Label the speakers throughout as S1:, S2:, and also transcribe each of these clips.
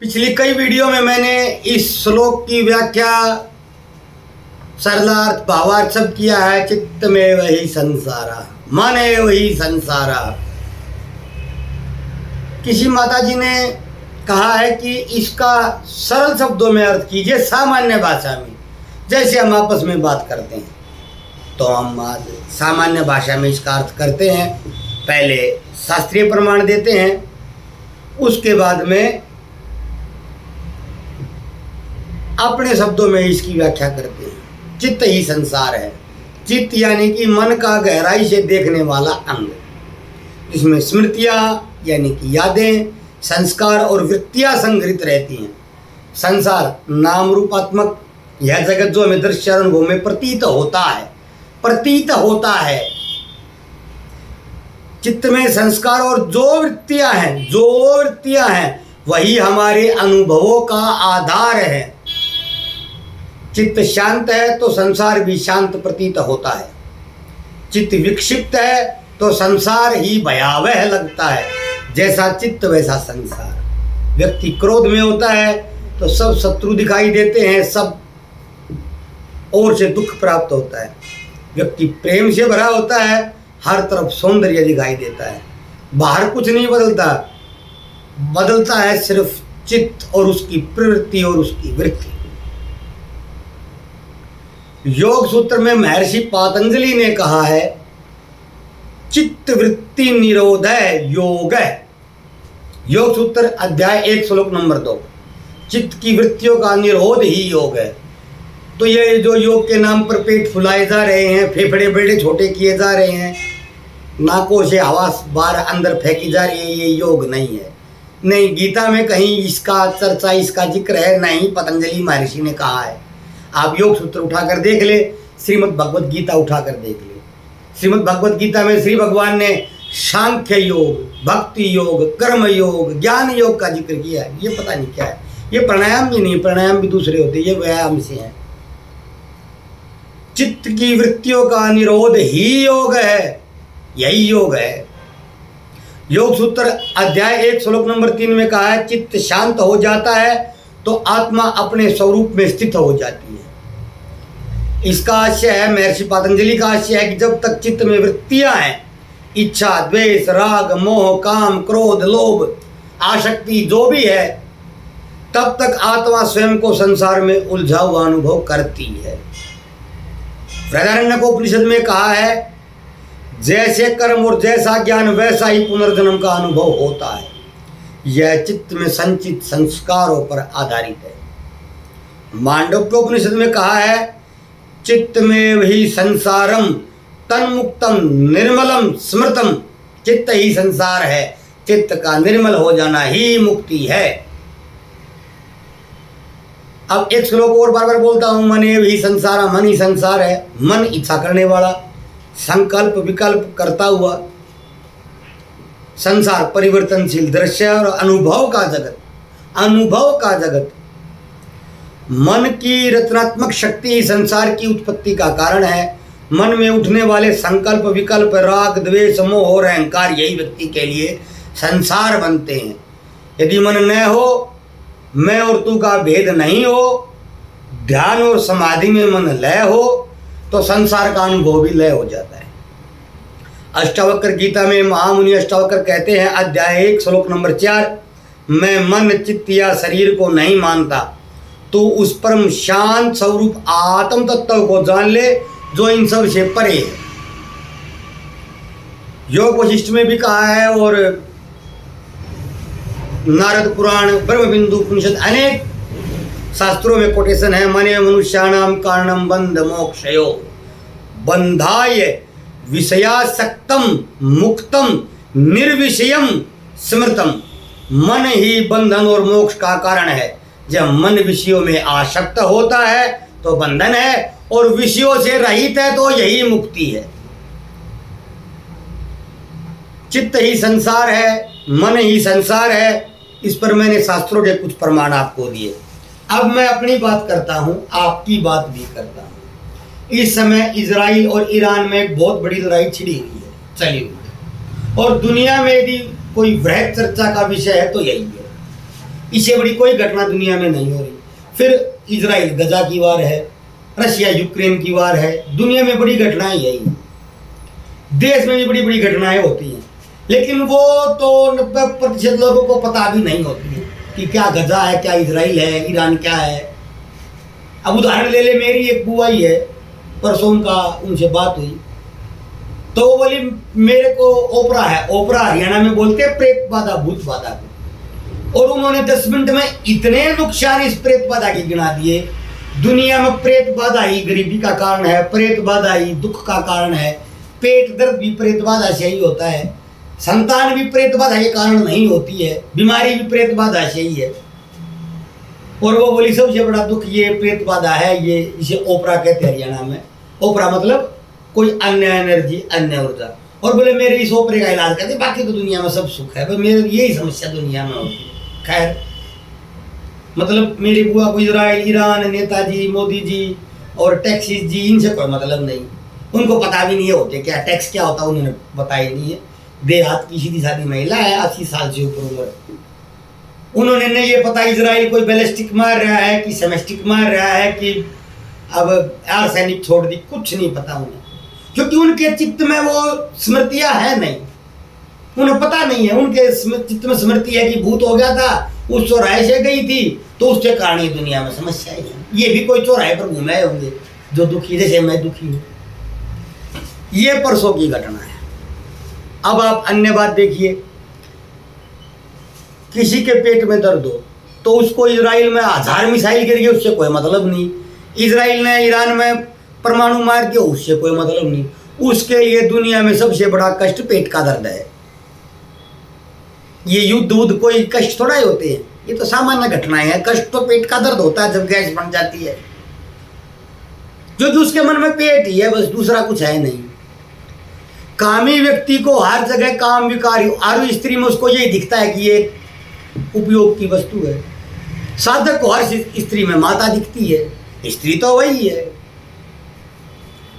S1: पिछली कई वीडियो में मैंने इस श्लोक की व्याख्या, सरलार्थ, भावार्थ सब किया है। चित्त में वही संसारा, मन है वही संसारा। किसी माता जी ने कहा है कि इसका सरल शब्दों में अर्थ कीजिए, सामान्य भाषा में, जैसे हम आपस में बात करते हैं। तो हम आज सामान्य भाषा में इसका अर्थ करते हैं। पहले शास्त्रीय प्रमाण देते हैं, उसके बाद में अपने शब्दों में इसकी व्याख्या करते हैं। चित्त ही संसार है। चित्त यानी कि मन का गहराई से देखने वाला अंग, जिसमें स्मृतियाँ यानी कि यादें, संस्कार और वृत्तियाँ संग्रहित रहती हैं। संसार नाम रूपात्मक यह जगत जो हमें दृश्य अनुभव में प्रतीत होता है। चित्त में संस्कार और जो वृत्तियाँ हैं वही हमारे अनुभवों का आधार है। चित्त शांत है तो संसार भी शांत प्रतीत होता है। चित्त विक्षिप्त है तो संसार ही भयावह लगता है। जैसा चित्त वैसा संसार। व्यक्ति क्रोध में होता है तो सब शत्रु दिखाई देते हैं, सब ओर से दुख प्राप्त होता है। व्यक्ति प्रेम से भरा होता है, हर तरफ सौंदर्य दिखाई देता है। बाहर कुछ नहीं बदलता है सिर्फ चित्त और उसकी प्रवृत्ति और उसकी वृत्ति। योग सूत्र में महर्षि पातंजलि ने कहा है, चित्त वृत्ति निरोध है योग है। योग सूत्र अध्याय 1 श्लोक नंबर 2। चित्त की वृत्तियों का निरोध ही योग है। तो ये जो योग के नाम पर पेट फुलाए जा रहे हैं, फेफड़े बड़े छोटे किए जा रहे हैं, नाकों से हवा बाहर अंदर फेंकी जा रही है, ये योग नहीं है। नहीं गीता में कहीं इसका चर्चा, इसका जिक्र है, नहीं पतंजलि महर्षि ने कहा है। आप योग सूत्र उठाकर देख ले, श्रीमद् भगवत गीता उठाकर देख ले। श्रीमद् भगवत गीता में श्री भगवान ने सांख्य योग, भक्ति योग, कर्म योग, ज्ञान योग का जिक्र किया है। ये पता नहीं क्या है। ये प्राणायाम भी नहीं, प्राणायाम भी दूसरे होते, ये व्यायाम से हैं। चित्त की वृत्तियों का निरोध ही योग है, यही योग है। योग सूत्र अध्याय 1 श्लोक नंबर 3 में कहा है, चित्त शांत हो जाता है तो आत्मा अपने स्वरूप में स्थित हो जाती है। इसका आशय है, महर्षि पतंजलि का आशय है कि जब तक चित्त में वृत्तियां हैं, इच्छा, द्वेष, राग, मोह, काम, क्रोध, लोभ, आसक्ति जो भी है, तब तक आत्मा स्वयं को संसार में उलझा हुआ अनुभव करती है। बृहदारण्यकोपनिषद में कहा है, जैसे कर्म और जैसा ज्ञान वैसा ही पुनर्जन्म का अनुभव होता है। यह चित्त में संचित संस्कारों पर आधारित है। मांडव्योपनिषद में कहा है, चित्त में वही संसारम तन्मुक्तम निर्मलम स्मृतम। चित्त ही संसार है, चित्त का निर्मल हो जाना ही मुक्ति है। अब एक श्लोक और बार बार बोलता हूं, मन ही संसार, मन ही संसार है। मन इच्छा करने वाला, संकल्प विकल्प करता हुआ, संसार परिवर्तनशील दृश्य और अनुभव का जगत। मन की रचनात्मक शक्ति संसार की उत्पत्ति का कारण है। मन में उठने वाले संकल्प विकल्प, राग, द्वेष, मोह और अहंकार यही व्यक्ति के लिए संसार बनते हैं। यदि मन न हो, मैं और तू का भेद नहीं हो, ध्यान और समाधि में मन लय हो, तो संसार का अनुभव भी लय हो जाता है। अष्टावक्र गीता में महामुनि अष्टावक्र कहते हैं, अध्याय 1 श्लोक नंबर 4, मैं मन, चित्त या शरीर को नहीं मानता, तो उस परम शांत स्वरूप आत्म तत्व को जान ले जो इन सब से परे है। योग वशिष्ठ में भी कहा है, और नारद पुराण, ब्रह्म बिंदु उपनिषद, अनेक शास्त्रों में कोटेशन है, मने मनुष्याणाम कारणम बंध मोक्षयो बंधाय विषयासक्तम मुक्तम निर्विषयम स्मृतम। मन ही बंधन और मोक्ष का कारण है। जब मन विषयों में आसक्त होता है तो बंधन है, और विषयों से रहित है तो यही मुक्ति है। चित्त ही संसार है, मन ही संसार है। इस पर मैंने शास्त्रों के कुछ प्रमाण आपको दिए। अब मैं अपनी बात करता हूं, आपकी बात भी करता हूं। इस समय इजराइल और ईरान में एक बहुत बड़ी लड़ाई छिड़ी हुई है, चली हुई है, और दुनिया में यदि कोई वृहद चर्चा का विषय है तो यही है। इससे बड़ी कोई घटना दुनिया में नहीं हो रही। फिर इजराइल गजा की वार है, रशिया यूक्रेन की वार है, दुनिया में बड़ी घटनाएं यही हैं। देश में भी बड़ी बड़ी घटनाएं होती हैं, लेकिन वो तो 90% लोगों को पता भी नहीं होती है कि क्या गजा है, क्या इजराइल है, ईरान क्या है। अब उदाहरण ले ले, मेरी एक बुआ ही है, परसों का उनसे बात हुई तो वो बोली मेरे को ओपरा है, ओपरा हरियाणा में बोलते हैं प्रेत बाधा, भूत बाधा को, और उन्होंने 10 मिनट में इतने नुकसान इस प्रेत बाधा के गिना दिए। दुनिया में प्रेत बाधा ही गरीबी का कारण है, प्रेत बाधा ही दुख का कारण है, पेट दर्द भी प्रेत बाधा से ही होता है, संतान भी प्रेत बाधा के कारण नहीं होती है, बीमारी भी प्रेत बाधा से ही है। और वो बोली सबसे बड़ा दुख ये प्रेत बाधा है, ये इसे ओपरा कहते हैं हरियाणा में। ओपरा मतलब कोई अन्य एनर्जी, अन्य ऊर्जा। और बोले मेरे इस ओपरे का इलाज करते, बाकी तो दुनिया में सब सुख है, मेरे यही समस्या दुनिया में होती है। खैर, मतलब मेरी बुआ को इजराइल, ईरान, नेताजी, मोदी जी और टैक्सीज जी, इनसे कोई मतलब नहीं। उनको पता भी नहीं होते क्या टैक्स क्या होता है, उन्होंने बताया नहीं है। देहात की सीधी सादी महिला है, 80 साल से ऊपर उम्र, उन्होंने नहीं ये पता इजराइल कोई बैलिस्टिक मार रहा है कि सेमेस्टिक मार रहा है कि अब आर्सेनिक छोड़ दी, कुछ नहीं पता उन्हें, क्योंकि उनके चित्त में वो स्मृतियां है नहीं, उन्हें पता नहीं है। उनके चित्त में स्मृति है कि भूत हो गया था, उस चौराहे से गई थी, तो उसके कारण ये दुनिया में समस्या है। ये भी कोई चौराहे पर घूमे होंगे जो दुखी, जैसे मैं दुखी हूँ। ये परसों की घटना है। अब आप अन्य बात देखिए, किसी के पेट में दर्द हो तो उसको इजराइल में 1000 मिसाइल गिर गई, उससे कोई मतलब नहीं। इजराइल ने ईरान में परमाणु मार दिया, उससे कोई मतलब नहीं। उसके लिए दुनिया में सबसे बड़ा कष्ट पेट का दर्द है। ये युद्ध कोई कष्ट थोड़ा ही होते हैं, ये तो सामान्य घटनाएं हैं। कष्ट तो पेट का दर्द होता है जब गैस बन जाती है, क्योंकि उसके मन में पेट ही है, बस दूसरा कुछ है नहीं। कामी व्यक्ति को हर जगह काम विकारी, आरु स्त्री में उसको यही दिखता है कि ये उपयोग की वस्तु है। साधक को हर स्त्री में माता दिखती है, स्त्री तो वही है।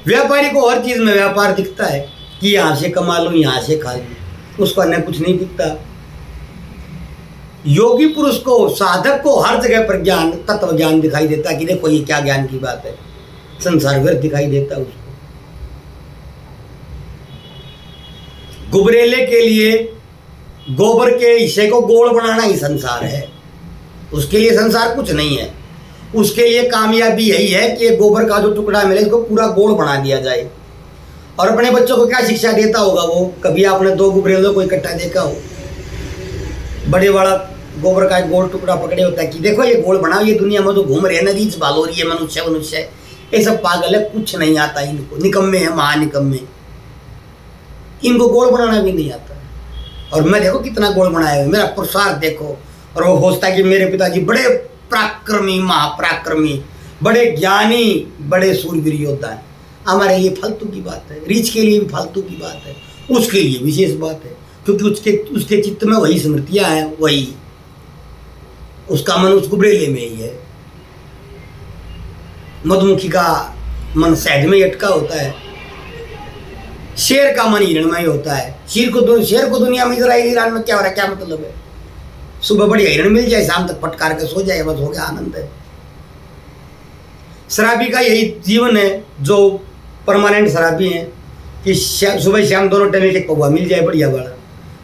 S1: व्यापारी को हर चीज में व्यापार दिखता है कि यहां से कमा लूं, यहां से खा लूं, उसको अन्य कुछ नहीं दिखता। योगी पुरुष को, साधक को हर जगह पर ज्ञान, तत्व ज्ञान दिखाई देता है कि देखो ये क्या ज्ञान की बात है। संसार व्यर्थ दिखाई देता है उसको। गुबरेले के लिए गोबर के हिस्से को गोल बनाना ही संसार है, उसके लिए संसार कुछ नहीं है। उसके लिए कामयाबी यही है कि गोबर का जो टुकड़ा मिले इसको पूरा गोल बना दिया जाए। और अपने बच्चों को क्या शिक्षा देता होगा वो? कभी आपने 2 गुबरेलों को इकट्ठा देखा हो? बड़े बड़ा गोबर का एक गोल टुकड़ा पकड़े होता है कि देखो ये गोल बनाओ, ये दुनिया में तो घूम रहे हैं, नदी बाल हो रही है, मनुष्य ये सब पागल है, कुछ नहीं आता इनको, निकम्मे है, महानिकम्मे। इनको गोल बनाना भी नहीं आता। और मैं देखो कितना गोल बनाया है, मेरा पुरुषार्थ देखो। और वो सोचता है कि मेरे पिताजी बड़े पराक्रमी, महापराक्रमी, बड़े ज्ञानी, बड़े सूरवीर योद्धा है। हमारे लिए फालतू की बात है, रीछ के लिए भी फालतू की बात है, उसके लिए विशेष बात है, क्योंकि उसके चित्त में वही स्मृतियां हैं, वही उसका मन उस गुबरेले में ही है। मधुमक्खी का मन शहद में अटका होता है, शेर का मन हिरणमय होता है। शेर को दुनिया में, इजराइल ईरान में क्या हो रहा है, क्या मतलब है? सुबह बढ़िया हिरण मिल जाए, शाम तक पटकार के सो जाए, बस हो गया, आनंद है। शराबी का यही जीवन है, जो परमानेंट शराबी हैं, कि सुबह शाम दोनों टाइम एक पौवा मिल जाए, बढ़िया बड़ा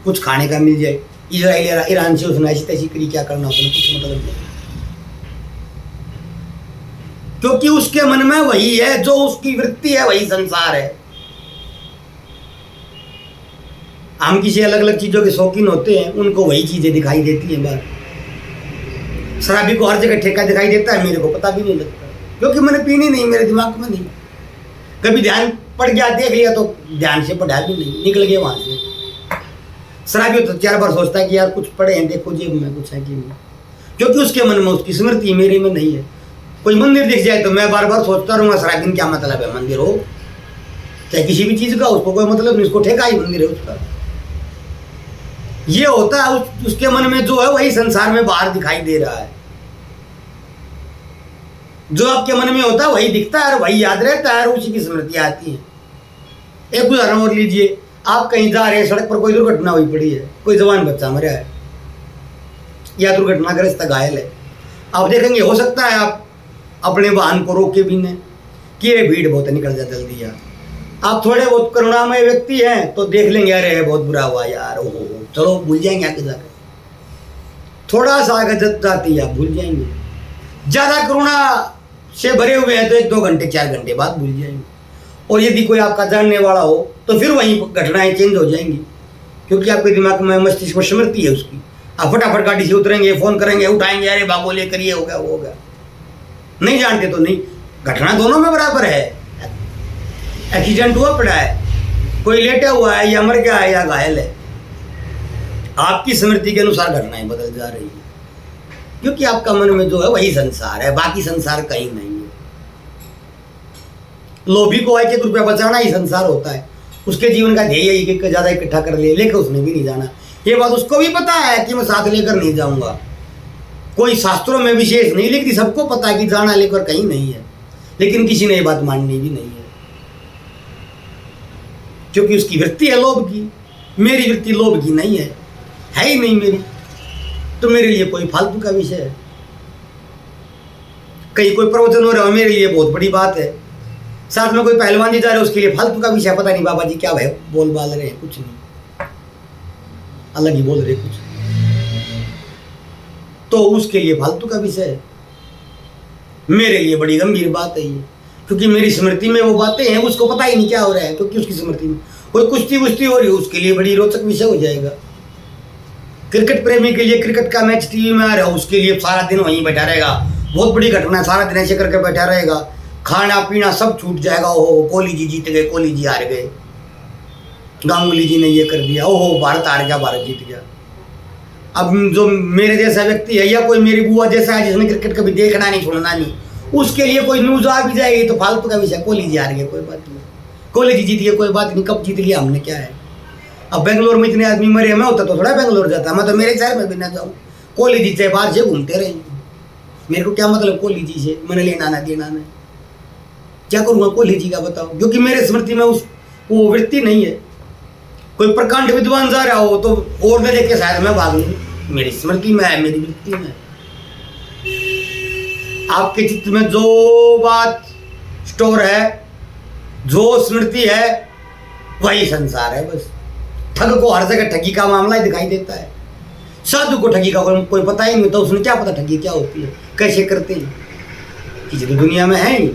S1: कुछ खाने का मिल जाए। इजराइल ईरान से उसने ऐसी तैसी करी, क्या करना उसने, कुछ मतलब नहीं, क्योंकि उसके मन में वही है, जो उसकी वृत्ति है, वही संसार है। हम किसी अलग अलग चीजों के शौकीन होते हैं, उनको वही चीजें दिखाई देती हैं। बात शराबी को हर जगह ठेका दिखाई देता है, मेरे को पता भी नहीं लगता, क्योंकि मैंने पीनी नहीं, मेरे दिमाग में नहीं। कभी ध्यान पड़ गया, देख लिया तो ध्यान से पढ़ा भी नहीं, निकल गया वहां से। शराबी तो 4 बार सोचता है कि यार कुछ पढ़े हैं, देखो जेब में कुछ है कि नहीं, क्योंकि उसके मन में उसकी स्मृति मेरे में नहीं है। कोई मंदिर दिख जाए तो मैं बार बार सोचता रहूंगा, शराबी में क्या मतलब है? मंदिर हो चाहे किसी भी चीज का, उसको कोई मतलब नहीं, उसको ठेका ही मंदिर है उसका। ये होता है उसके मन में जो है वही संसार में बाहर दिखाई दे रहा है। जो आपके मन में होता है वही दिखता है और वही याद रहता है और उसी की स्मृतियां आती हैं। एक उदाहरण और लीजिए, आप कहीं जा रहे हैं, सड़क पर कोई दुर्घटना हुई पड़ी है, कोई जवान बच्चा मरा है, या दुर्घटनाग्रस्त घायल है, आप देखेंगे हो सकता है आप अपने वाहन को रोके भी नहीं कि ये भीड़ बहुत निकल जाए जल्दी यार। आप थोड़े बहुत करुणामय व्यक्ति हैं तो देख लेंगे अरे बहुत बुरा हुआ यार, ओहो चलो भूल जाएंगे आगे जाकर। थोड़ा सा आगे जाती है आप भूल जाएंगे। ज़्यादा करुणा से भरे हुए हैं तो 1-2 घंटे 4 घंटे बाद भूल जाएंगे। और यदि कोई आपका जानने वाला हो तो फिर वहीं घटनाएं चेंज हो जाएंगी, क्योंकि आपके दिमाग में मस्तिष्क में स्मृति है उसकी। आप फटाफट गाड़ी से उतरेंगे, फ़ोन करेंगे, उठाएंगे, अरे बाबू लेकर ये हो गया वो हो गया। नहीं जानते तो नहीं, घटना दोनों में बराबर है। एक्सीडेंट हुआ पड़ा है, कोई लेटा हुआ है या मर गया है या घायल है, आपकी स्मृति के अनुसार घटनाएं बदल जा रही है, क्योंकि आपका मन में जो है वही संसार है, बाकी संसार कहीं नहीं है। लोभी को 1-1 रुपया बचाना ही संसार होता है। उसके जीवन का ध्येय यही कि ज़्यादा इकट्ठा कर ले, लेकर उसने भी नहीं जाना। ये बात उसको भी पता है कि मैं साथ लेकर नहीं जाऊंगा। कोई शास्त्रों में विशेष नहीं लिखती, सबको पता है कि जाना लेकर कहीं नहीं है, लेकिन किसी ने ये बात माननी भी नहीं है, क्योंकि उसकी वृत्ति है लोभ की। मेरी वृत्ति लोभ की नहीं है ही नहीं मेरी, तो मेरे लिए कोई फालतू का विषय है। कहीं कोई प्रवचन हो रहा है मेरे लिए बहुत बड़ी बात है, साथ में कोई पहलवान जी जा रहे हैं उसके लिए फालतू का विषय, पता नहीं बाबा जी क्या है बोल बाल रहे हैं, कुछ नहीं, अलग ही बोल रहे कुछ, तो उसके लिए फालतू का विषय है। मेरे लिए बड़ी गंभीर बात है ये, क्योंकि मेरी स्मृति में वो बातें हैं, उसको पता ही नहीं क्या हो रहा है, क्योंकि उसकी स्मृति में कोई कुश्ती वुश्ती हो रही है उसके लिए बड़ी रोचक विषय हो जाएगा। क्रिकेट प्रेमी के लिए क्रिकेट का मैच टीवी में आ रहा है, उसके लिए सारा दिन वहीं बैठा रहेगा, बहुत बड़ी घटना है, सारा दिन ऐसे करके बैठा रहेगा, खाना पीना सब छूट जाएगा। ओहो कोहली जी जीत गए, कोहली जी हार गए, गांगुली जी ने ये कर दिया, ओहो भारत हार गया, भारत जीत गया। अब जो मेरे जैसा व्यक्ति है या कोई मेरी बुआ जैसा है जिसने क्रिकेट कभी देखना नहीं सुनना नहीं, उसके लिए कोई न्यूज आ भी जाएगी तो फालतू का विषय, कोहली जी हार गए कोई बात नहीं, कोहली जी जीत गए कोई बात नहीं, कब जीत लिया हमने क्या है। अब बेंगलोर में इतने आदमी मरे, मैं होता तो थोड़ा बेंगलोर जाता, मैं तो मेरे शहर में भी ना जाऊँ, कोहली जी चाहे बाहर से घूमते रहे, मेरे को क्या मतलब कोहली जी से, मैंने लेना ना देना ना, क्या करूँगा कोहली जी का बताओ, क्योंकि मेरे स्मृति में उस वो वृत्ति नहीं है। कोई प्रकांड विद्वान जा रहा हो तो और दे देख के शायद मैं भाग लूँ, मेरी स्मृति में है, मेरी वृत्ति में है। आपके चित्त में जो बात स्टोर है, जो स्मृति है, वही संसार है बस। ठग को हर जगह ठगी का मामला ही दिखाई देता है, साधु को ठगी का कोई पता ही नहीं होता, उसने क्या पता ठगी क्या होती है, कैसे करते हैं, किसी तो दुनिया में है ही,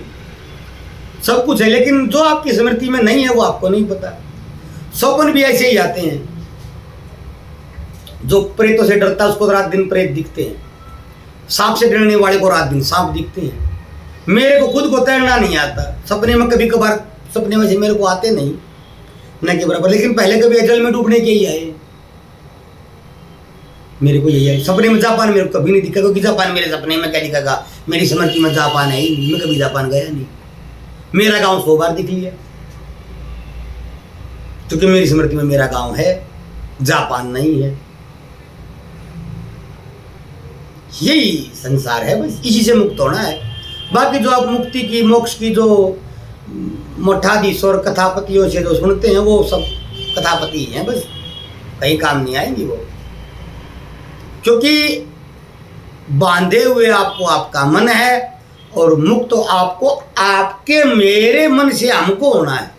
S1: सब कुछ है, लेकिन जो आपकी स्मृति में नहीं है वो आपको नहीं पता। सपन भी ऐसे ही आते हैं, जो प्रेतों से डरता है उसको रात दिन प्रेत दिखते हैं, सांप से डरने वाले को रात दिन सांप दिखते हैं। मेरे को खुद को तैरना नहीं आता, सपने में कभी कभार सपने में से मेरे को आते नहीं न के बराबर, लेकिन पहले कभी जल में डूबने के ही आए, मेरे को यही आए। सपने में जापान मेरे को कभी नहीं दिखा, क्योंकि जापान मेरे सपने में क्या दिखेगा, मेरी स्मृति में जापान है ही नहीं, मैं कभी जापान गया नहीं। मेरा गांव 100 बार दिख लिया, क्योंकि मेरी स्मृति में मेरा गांव है, जापान नहीं है। यही संसार है बस, इसी से मुक्त होना है। बाकी जो आप मुक्ति की मोक्ष की जो मठाधीश और कथापतियों से जो सुनते हैं वो सब कथापति हैं बस, कहीं काम नहीं आएंगी वो, क्योंकि बांधे हुए आपको आपका मन है और मुक्त तो आपको आपके मेरे मन से हमको होना है।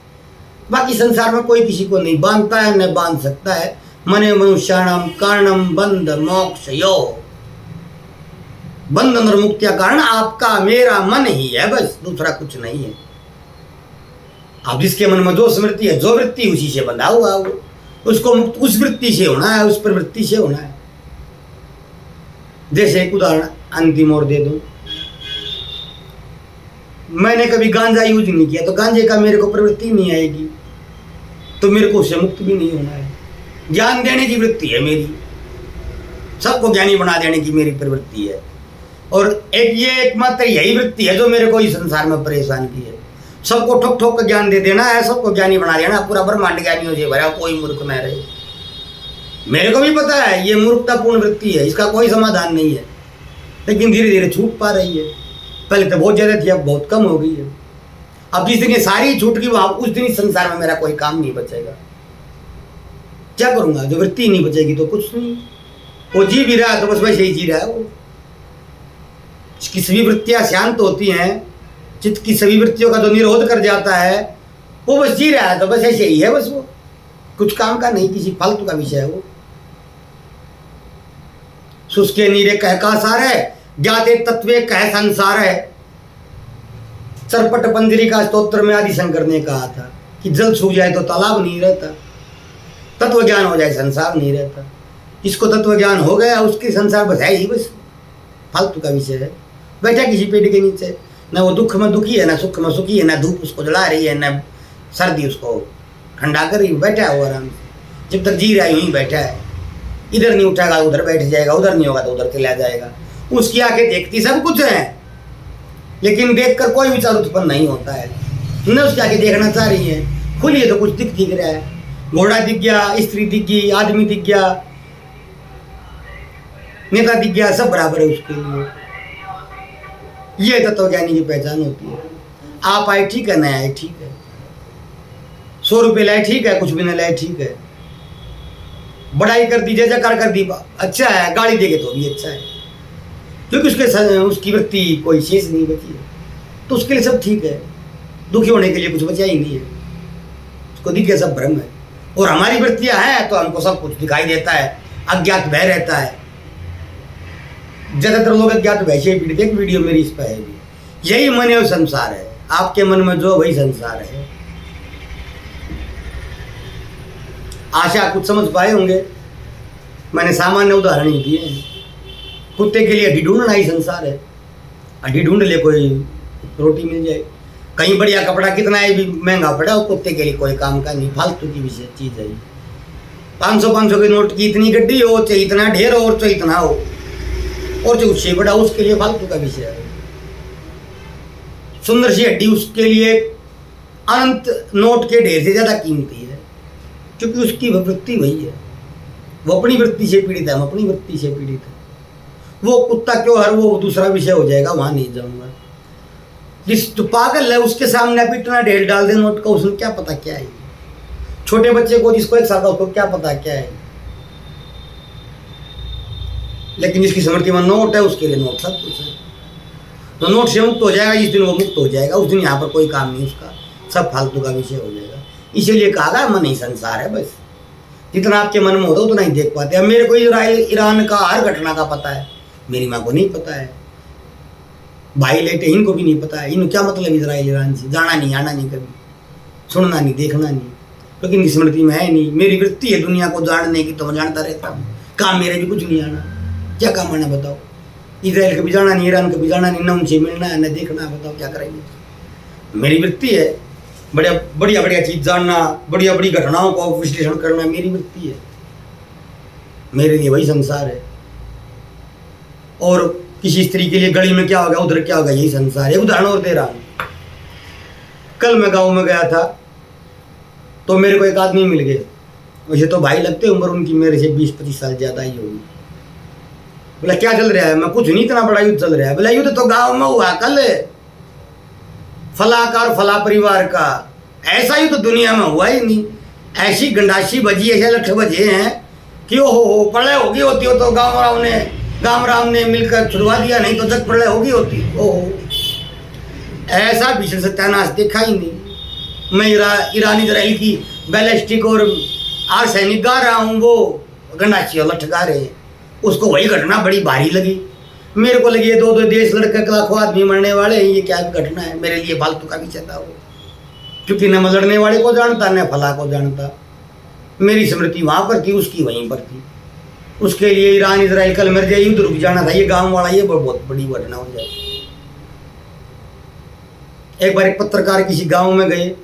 S1: बाकी संसार में कोई किसी को नहीं बांधता है न बांध सकता है। मने मनुष्याणाम कारणम बंध मोक्ष यो, बंधन और मुक्ति का कारण आपका मेरा मन ही है बस, दूसरा कुछ नहीं है। आप जिसके मन में जो स्मृति है, जो वृत्ति, उसी से बंधा हुआ वो, उसको मुक्त उस वृत्ति से होना है, उस प्रवृत्ति से होना है। जैसे एक उदाहरण अंतिम और दे दूं, मैंने कभी गांजा यूज नहीं किया तो गांजे का मेरे को प्रवृत्ति नहीं आएगी, तो मेरे को उससे मुक्त भी नहीं होना है। ज्ञान देने की वृत्ति है मेरी, सबको ज्ञानी बना देने की मेरी प्रवृत्ति है, और ये एकमात्र यही वृत्ति है जो मेरे को इस संसार में परेशान की है। सबको ठोक ठोक कर ज्ञान दे देना है, सबको ज्ञानी बना देना, पूरा ब्रह्मांड ज्ञानी हो जाए भरा, कोई मूर्ख न रहे। मेरे को भी पता है ये मूर्खतापूर्ण वृत्ति है, इसका कोई समाधान नहीं है, लेकिन धीरे धीरे छूट पा रही है। पहले तो बहुत ज़्यादा थी, अब बहुत कम हो गई है। अब जिस दिन ये सारी छूट गई वहाँ उस दिन इस संसार में मेरा कोई काम नहीं बचेगा। क्या करूँगा, जो वृत्ति नहीं बचेगी तो कुछ नहीं। वो जी भी रहा है तो बस वैसे ही जी रहा है वो। उसकी सभी वृत्तियां शांत होती हैं, चित्त की सभी वृत्तियों का जो निरोध कर जाता है, वो बस जी रहा है तो बस ऐसे ही है, बस वो कुछ काम का नहीं, किसी फालतू का विषय है वो। सुस्के नीरे कह का सार है, ज्ञाते तत्वे कह संसार है। चरपट पंजरी का स्तोत्र में आदि शंकर ने कहा था कि जल सूख जाए तो तालाब नहीं रहता, तत्व ज्ञान हो जाए संसार नहीं रहता। जिसको तत्व ज्ञान हो गया उसके संसार बस है ही, बस फालतू का विषय है। बैठा किसी पेड़ के नीचे, न वो दुख में दुखी है, न सुख में सुखी है, न धूप उसको जला रही है, न सर्दी उसको ठंडा कर रही है, बैठा है वो आराम से। जब तक जी रहा है यूं ही बैठा है, इधर नहीं उठाएगा उधर बैठ जाएगा, उधर नहीं होगा तो उधर चला जाएगा। उसकी आंखें देखती सब कुछ है, लेकिन देखकर कोई विचार उत्पन्न नहीं होता है। न उसकी आंखें देखना चाह रही है, खुली है तो कुछ दिख रहा है। घोड़ा दिख गया, स्त्री दिख गई, आदमी दिख गया, नेता दिख गया, सब बराबर है उसके लिए। ये तत्वज्ञानी की पहचान होती है। आप आए ठीक है, न आए ठीक है, 100 रुपये लाए ठीक है, कुछ भी न लाए ठीक है, बड़ाई कर दी, जयकार कर दी, अच्छा है, गाड़ी देगे तो भी अच्छा है, क्योंकि उसकी वृत्ति कोई शेष नहीं बची है, तो उसके लिए सब ठीक है। दुखी होने के लिए कुछ बचा ही नहीं है, उसको दिखे सब भ्रम है। और हमारी वृत्तियां हैं तो हमको सब कुछ दिखाई देता है, अज्ञात भय रहता है। ज्यादातर लोग अज्ञात भय से पीड़ित। एक वीडियो मेरी इस पर है भी, यही मन है संसार है, आपके मन में जो वही संसार है। आशा कुछ समझ पाए होंगे, मैंने सामान्य उदाहरण ही दिए हैं। कुत्ते के लिए हड्डी ढूंढना ही संसार है, हड्डी ढूंढ ले कोई रोटी मिल जाए। कहीं बढ़िया कपड़ा कितना है भी महंगा पड़ा, वो कुत्ते के लिए कोई काम का नहीं, फालतू की विषय चीज है। 500 के नोट की इतनी गड्डी हो, चाहे इतना ढेर हो, और चाहे इतना हो, और जो उससे बड़ा उसके लिए फालतू का विषय है। सुंदर सी हड्डी उसके लिए अनंत नोट के ढेर से ज्यादा कीमती है, क्योंकि उसकी वृत्ति वही है। वो अपनी वृत्ति से पीड़ित है, हम अपनी वृत्ति से पीड़ित है। वो कुत्ता क्यों हर, वो दूसरा विषय हो जाएगा, वहां नहीं जाऊंगा। जिस तो पागल है उसके सामने आप इतना ढेर डाल दे नोट का, उसको क्या पता क्या है। छोटे बच्चे को जिसको 1 साल का, उसको क्या पता क्या है। लेकिन जिसकी स्मृति में नोट है उसके लिए नोट सब कुछ है। तो नोट से मुक्त हो जाएगा, जिस दिन वो मुक्त हो जाएगा उस दिन यहाँ पर कोई काम नहीं उसका, सब फालतू का विषय हो जाएगा। इसीलिए कहा मन ही संसार है, बस जितना आपके मन में होता उतना ही देख पाते हैं। मेरे को ईरान का हर घटना का पता है, मेरी माँ को नहीं पता है, भाई लेटे इनको भी नहीं पता है। इनको क्या मतलब इजराइल ईरान से, जाना नहीं, आना नहीं, कभी सुनना नहीं, देखना नहीं, क्योंकि इनकी स्मृति में है नहीं। मेरी वृत्ति है दुनिया को जानने की, तो मैं जानता रहता हूँ। काम मेरे भी कुछ नहीं आना, क्या काम आना बताओ। इजराइल कभी जाना नहीं, ईरान कभी जाना नहीं, न उनसे मिलना है न देखना है, बताओ क्या करेंगे। मेरी वृत्ति है बढ़िया बढ़िया चीज जानना, बढ़िया बड़ी घटनाओं को विश्लेषण करना, मेरी वृत्ति है। मेरे लिए वही संसार है। और किसी स्त्री के लिए गली में क्या होगा, उधर क्या होगा, यही संसार है। उदाहरण और दे रहा हूं। कल मैं गांव में गया था तो मेरे को एक आदमी मिल गए, वैसे तो भाई लगते, उम्र उनकी मेरे से 20-25 साल ज्यादा ही होगी। बोला क्या चल रहा है? मैं कुछ नहीं, इतना बड़ा युद्ध चल रहा है। बोला युद्ध तो गांव में हुआ कल, फला का और फला परिवार का, ऐसा युद्ध दुनिया में हुआ ही नहीं। ऐसी गंडासी बजी, ऐसे लठ बजे हैं कि हो प्रलय होगी होती हो तो गांव राम ने मिलकर छुड़वा दिया, नहीं तो जग प्रलय होगी होती। ओहो, ऐसा भीषण सत्यानाश देखा ही नहीं। मैं ईरान इजराइल की बैलिस्टिक और आर्सेनिक गा रहा हूँ, वो गंडासी और लठ गा रहे हैं। उसको वही घटना बड़ी भारी लगी। मेरे को लगी 2-2 देश लड़के लाखों आदमी मरने वाले हैं, ये क्या घटना है। मेरे लिए फालतू का विषय था वो, क्योंकि न मैं लड़ने वाले को जानता न फला को जानता। मेरी स्मृति वहां पर थी, उसकी वहीं पर थी। उसके लिए ईरान इजराइल कल मर जाए, युद्ध रुक जाना था। ये गांव वाला, ये बहुत बड़ी घटना हो जाए। एक बार एक पत्रकार किसी गांव में गए,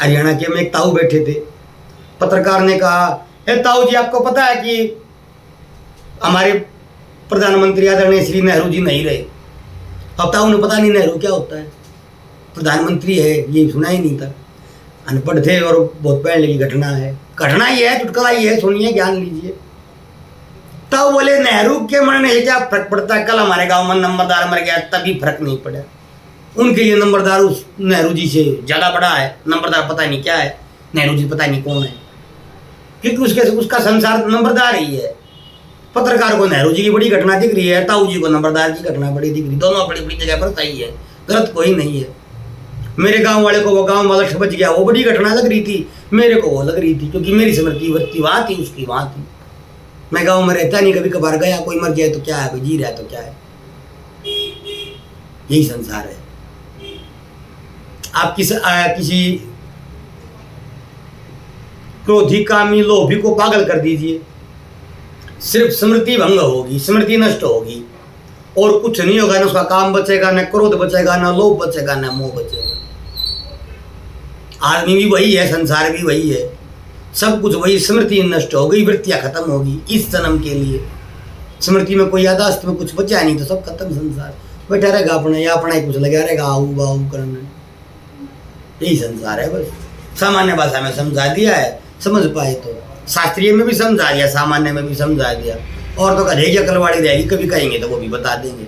S1: हरियाणा के, में एक ताऊ बैठे थे। पत्रकार ने कहा, ताऊ जी आपको पता है कि हमारे प्रधानमंत्री आदरणीय श्री नेहरू जी नहीं रहे। अब ताऊ ने पता नहीं नेहरू क्या होता है, प्रधानमंत्री है ये सुना ही नहीं था, अनपढ़ थे और बहुत पहले की घटना है। घटना ही है, चुटकुला ही है, सुनिए ज्ञान लीजिए। तब बोले नेहरू के मरने से क्या फर्क पड़ता है, कल हमारे गांव में नंबरदार मर गया तभी फर्क नहीं पड़ा। उनके लिए नंबरदार उस नेहरू जी से ज़्यादा बड़ा है। नंबरदार पता नहीं क्या है, नेहरू जी पता नहीं कौन है, क्योंकि उसका संसार नंबरदार ही है। पत्रकार को नेहरू जी की बड़ी घटना दिख रही है, ताऊ जी को नंबरदार की घटना बड़ी दिख रही, दोनों बड़ी बड़ी जगह पर सही है, गलत कोई नहीं है। मेरे गांव वाले को वो गांव वाला बच गया, वो बड़ी घटना लग रही थी, मेरे को वो लग रही थी, क्योंकि मेरी स्मृति वृत्ति वहां थी, उसकी वहां थी। मैं गांव में रहता नहीं, कभी कभार गया, कोई मर जाए तो क्या है, कोई जी रहा है तो क्या है, यही संसार है। आप किसी क्रोधी कामी लोभी को पागल कर दीजिए, सिर्फ स्मृति भंग होगी, स्मृति नष्ट होगी और कुछ नहीं होगा। ना उसका काम बचेगा, न क्रोध बचेगा, न लोभ बचेगा, न मोह बचेगा। आदमी भी वही है, संसार भी वही है, सब कुछ वही। स्मृति नष्ट हो गई, वृत्तियां खत्म होगी इस जन्म के लिए। स्मृति में कोई यादाश्त में कुछ बचा नहीं तो सब खत्म, संसार बैठा रहेगा अपना, या अपना ही कुछ लगा रहेगा आऊ बाऊ करने, यही संसार है। बस सामान्य भाषा में समझा दिया है, समझ पाए तो। शास्त्रीय में भी समझा दिया, सामान्य में भी समझा दिया। और तो रहेगी अकलवाड़ी रहेगी, कभी कहेंगे तो वो भी बता देंगे।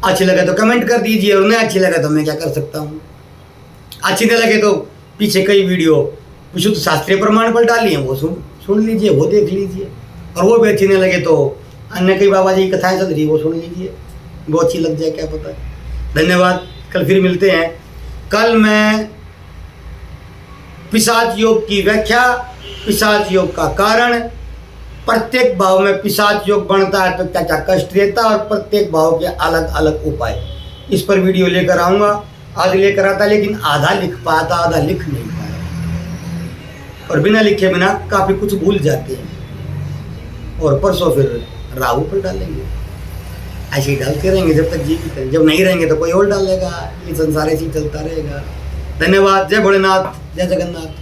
S1: अच्छी लगे तो कमेंट कर दीजिए, और नहीं अच्छी लगे तो मैं क्या कर सकता हूँ। अच्छी न लगे तो पीछे कई वीडियो विशुद्ध शास्त्रीय प्रमाण पर डाली हैं, वो सुन लीजिए, वो देख लीजिए। और वो भी अच्छी न लगे तो अन्य कई बाबा जी की कथाएं चल रही, वो सुन लीजिए, वो अच्छी लग जाए क्या पता। धन्यवाद, कल फिर मिलते हैं। कल मैं पिशाच योग की व्याख्या, पिशाच योग का कारण, प्रत्येक भाव में पिशाच योग बनता है तो क्या क्या कष्ट देता है, और प्रत्येक भाव के अलग अलग उपाय, इस पर वीडियो लेकर आऊँगा। आज लेकर आता लेकिन आधा लिख पाता, आधा लिख नहीं पाया, और बिना लिखे बिना काफ़ी कुछ भूल जाते हैं। और परसों फिर राहु पर डालेंगे, ऐसे ही डालते रहेंगे जब तक जीवित हैं। जब नहीं रहेंगे तो कोई और डालेगा, ये संसार ऐसे ही चलता रहेगा। धन्यवाद। जय भोलेनाथ, जय जगन्नाथ।